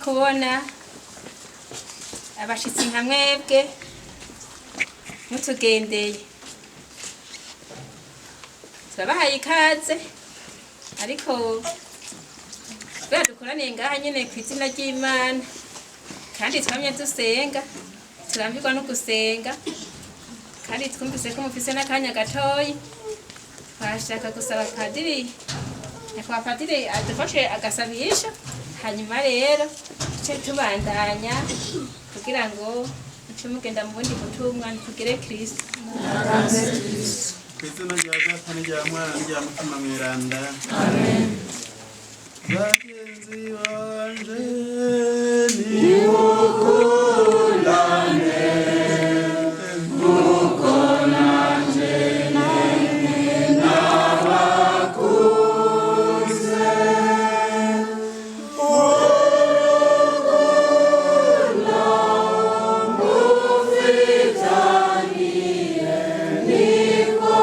kubona abashitsi nka mwebwe mutugendeye. Turabahaye ikaze ariko kubera dukoraniye ngaha nyene kw'izina ry'Imana kandi twamye dusenga turambirwa no gusenga kandi twumvise ko mufise n'akanya gatoyi twashaka gusaba padiri nyakubahwa padiri adufashe agasabisha hanyuma rero tuce tubandanya kugira ngo muce mugenda mu bundi butumwa tugire Kristo. Kw'izina rya Data n'irya Mwana n'irya Mutima Mweranda. Amen. Bagenzi banje nimukunane nk'uko nanje nabakunze. Urukundo mufitaniye niko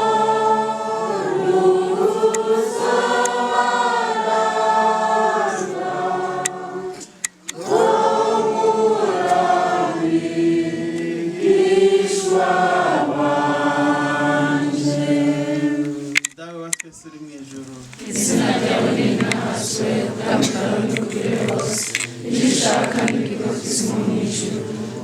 uri mw'ijuru. Izina ryawe rinahaswe ubwami bwawe bugwire hose ivyo ushaka n'igikorwa isi mw'ijuru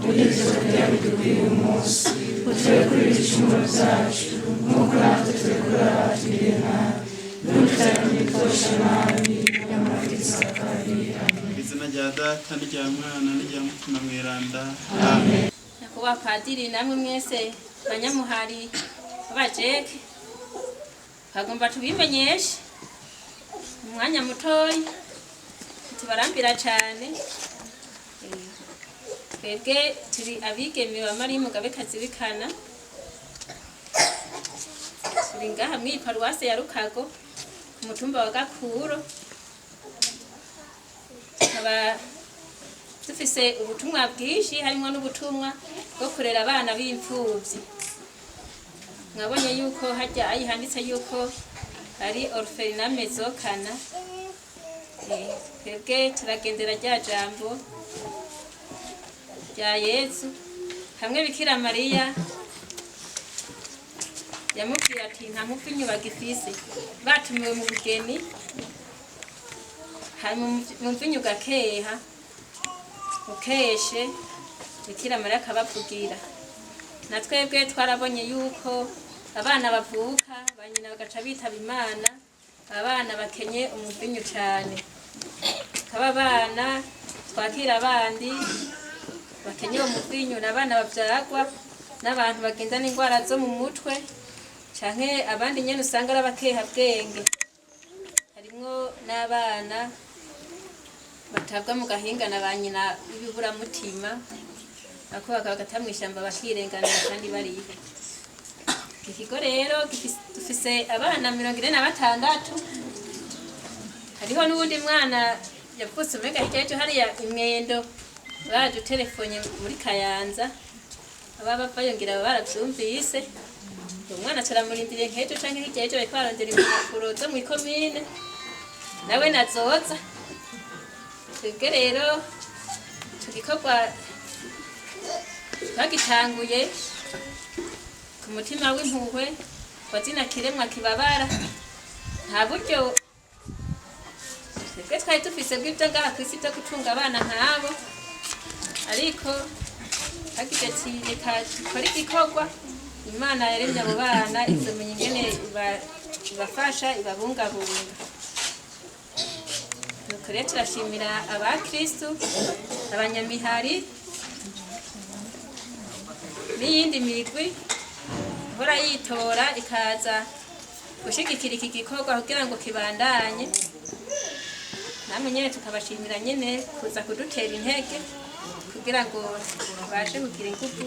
udutegeko ryawe dukwiye uyu munsi uturekure ibicumuro vyacu nk'uko natwe turekura abatugiriye nabi ntuduteranye ibitosha nabi nyamara tuzakari. Izina rya Data n'irya Mwana n'irya Mutima Mweranda. Amen. Nyakubahwa padiri namwe mwese banyamuhari b'abajeke bagomba tubimenyeshe umwanya mutoyi tubarambira cane. Twebwe turi abigeme ba Mariya Umugabekazi w'Ikana, turi ngaha mw'iyi paruwase ya Rukago ku mutumba wa Gakuro. Tukaba dufise ubutumwa bwinshi harimwo n'ubutumwa bwo kurera abana b'imfuvyi. Mwabonye yuko harya ayihanditse yuko ari orphelinat Maison Kana. Twebwe turagendera rya jambo rya Yesu hamwe Bikira Mariya yamubwira ati nta mupfinyu bagifise batumiwe mu bugeni mu mvinyu gakeha ukeshe Bikira Mariya akabavugira. Na twebwe twarabonye yuko abana bavuka banyina bagaca bitaba Imana, abana bakenye umuvinyu cane. Kaba abana twakira abandi bakenye umuvinyu n'abana bavyagwa n'abantu bagendana ingwara zo mu mutwe canke abandi nyene usanga ari abakeha bwenge. Harimwo n'abana batabwa mu gahinga na banyina b'ibiburamutima ako bagata mw'ishamba bakirenganira kandi barihe. Ikigo rero dufise abana 46. Hariho n'uwundi mwana yavutse umenga hirya y'ejo hariya Imwendo baje telefonye muri Kayanza ababa bayongera baravyumvise. Uwo mwana turamurindiriye nk'ejo canke hirya y'ejo bariko barondera impapuro zo mw'ikomine nawe nazoza. Twebwe rero ico gikorwa twagitanguye ku mutima w'impuhwe wazina kiremwa kibabara. Nta buryo twebwe twari dufise bw'ivyo ngaha kw'isi vyo gutunga abana nk'abo, ariko hagize ati reka dukore igikorwa Imana yaremye abo bana izomenya ingene ibafasha ibabungabunga. Nuko rero turashimira abakristu abanyamihari n'iyindi migwi ihora yitora ikaza gushigikira iki gikorwa kugira ngo kibandanye. Namwe nyene tukabashimira nyene kuza kudutera intege kugira ngo babashe kugira ingufu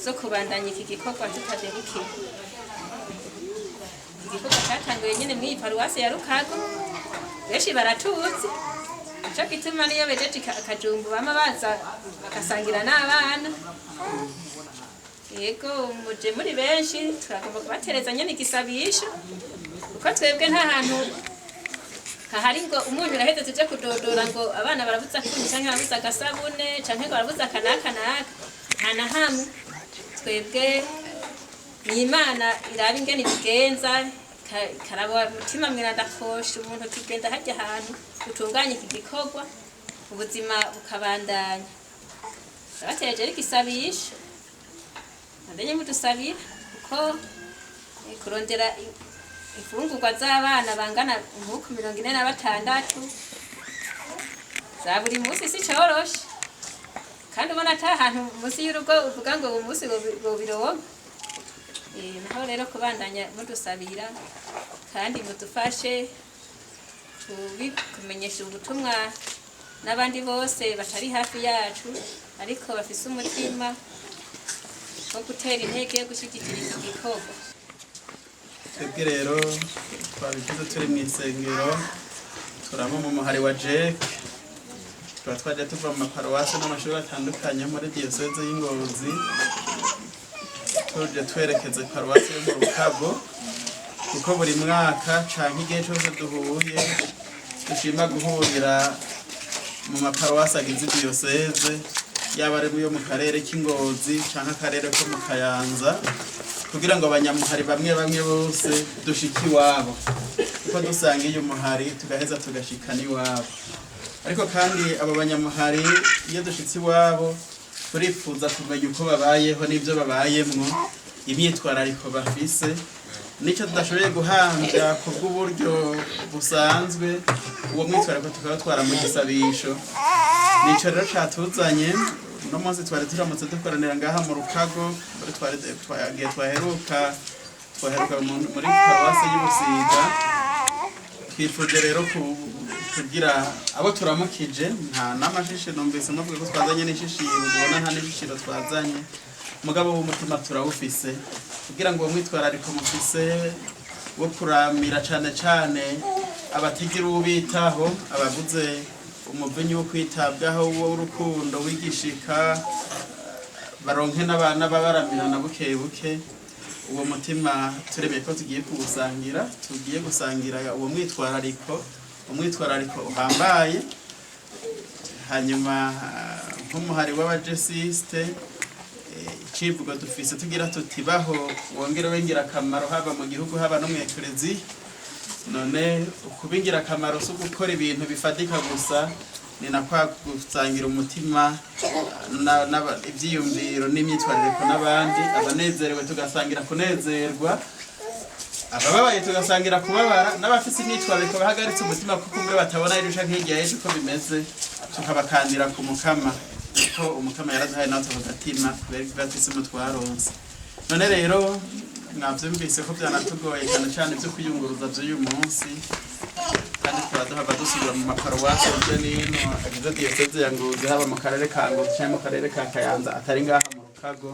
zo kubandanya iki gikorwa tutadebukiwe. Igikorwa cyatanguye nyene mw'iyi paruwase ya Rukago, benshi baratuzi nico gituma niyo bejeje akajumbu bama baza bagasangira n'abana. Yego muje muri benshi turagomba kubatereza nyene igisabisho kuko twebwe nta hantu hahari ngo umunyu uraheze tuje kudodora ngo abana barabuza kunyu canke barabuza agasabune canke barabuza kanaka nta na hamwe twebwe ni Imana iraba ingene ibigenza karaba mutima mwirandakosha umuntu tugenda hajya ahantu utunganye iki gikorwa ubuzima bukabandanya abateje ari gisabisha ndenye mudusabira kuko kurondera ifungurwa z'abana bangana nkuko 46 za buri munsi si coroshe kandi ubona ata ahantu munsi y'urugo uvuga ngo uwo munsi ngo biroba naho rero kubandanya mudusabira kandi mudufashe kumenyesha ubutumwa n'abandi bose batari hafi yacu ariko bafise umutima wo gutera intege yo gushyigikira iki gikorwa. Twebwe rero twabigize turi mu isengero turamo mu muhari wa Jack tuba twaje tuva mu maparuwasi n'amashuri atandukanye muri diyoseze y'Ingozi tuje twerekeze paruwasi yo mu Rukago kuko buri mwaka canke igihe cyose duhuye dushima guhurira mu maparuwasi agize diyoseze yaba ari yo mu karere k'Ingozi canke akarere ko mu Kayanza kugira ngo abanyamuhari bamwe bose dushiki wabo kuko dusanga iyo muhari tugaheza tugashikana iwabo ariko kandi abo banyamuhari iyo dushitsi wabo turifuza kumenya uko babayeho n'ibyo babayemwo imyitwarariko bafise nicyo tudashoboye guhambya ku bw'uburyo busanzwe uwo mwitwarariko tukaba twara mu gisabisho nico rero catuzanye no munsi twari turamutse dukoranira ngaha mu Rukago twaheruka muri paruwasi y'Ubusiga twifuje rero kugira abo turamukije nta n'amashishiro numvise n'ubwo ko twazanye n'ishishiro ubona nta n'ishishiro twazanye mugabo w'umutima turawufise kugira ngo mwitwarariko mufise wo kuramira cane abatigira ubitaho abaguze umuvinyi wo kwitabwaho w'urukundo wigishika baronke n'abana babaramira na buke uwo mutima turemeye ko tugiye gusangira uwo mwitwarariko uhambaye hanyuma nk'umuhari w'abajesiste icivugo dufise tugira tutibaho wongere wengira akamaro haba mu gihugu haba no mu eklezia none ukubingira akamaro so gukora ibintu bifatika gusa ni nakwa gusangira umutima ivyiyumviro n'imyitwarire n'abandi abanezerewe tugasangira kunezerwa ababaye tugasangira kubabara n'abafise imyitwarire bahagaritse umutima kuko umwe batabona irusha nk'igihe ejo ko bimeze tukabakandira ku mukama ko umukama yaraduhaye nawe tugatima bafise umutwaronse none rero mwavyumvise ko byanatugoye cyane byo kuyunguruza by'uyu munsi kandi turaduhava dusubira mu maparuwasi yo nino agize diyoseze ya Ngozi haba mu karere ka Ngozi cyangwa mu karere ka Kayanza atari ngaha mu Rukago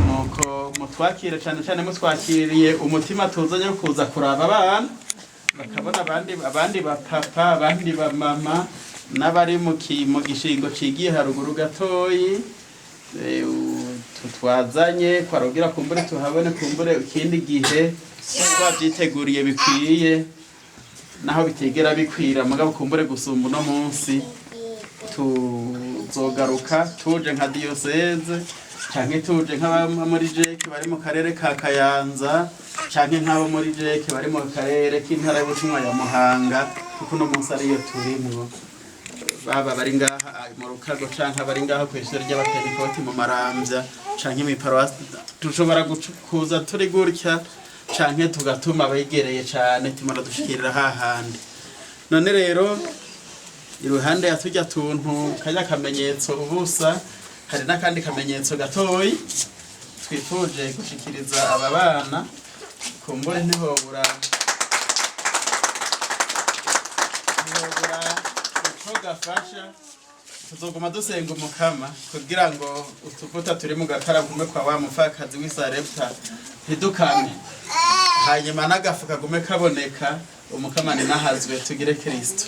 nuko mutwakire cyane mutwakiriye umutima tuzanye kuza kuraba abana bakabona abandi bapapa abandi bamama n'abari mu gishingo cigiye haruguru gatoyi twazanye kwarogira kumbure tuhabone kumbure ikindi gihe twavyiteguriye bikwiye naho bitegera bikwira mugabo kumbure gusumba no munsi tuzogaruka tuje nka diyoseze canke tuje nk'aba muri Jeke bari mu karere ka Kayanza canke nk'abo muri Jeke bari mu karere k'intara y'Ubutumwa ya Muhanga kuko no munsi ariyo turimwo baba bari ngaha mu Rukago canke bari ngaha kw'ishure ry'abapentekoti mu Maramvya canke mu paruwasi tushobora kuza turi gutya canke tugatuma abegereye cane timara dushikirira hahandi none rero iruhande ya tujya tuntu kanya kamenyetso ubusa hari n'akandi kamenyetso gatoyi twifuje gushikiriza aba bana kumbure ntihobura gafasha tuzoguma dusenga umukama kugira ngo utuvuta turi mu gakara gume kwa wa mufakazi w'Isarepta ntidukame hanyuma n'agafuka gume kaboneka umukama ni nahazwe tugire Kristo.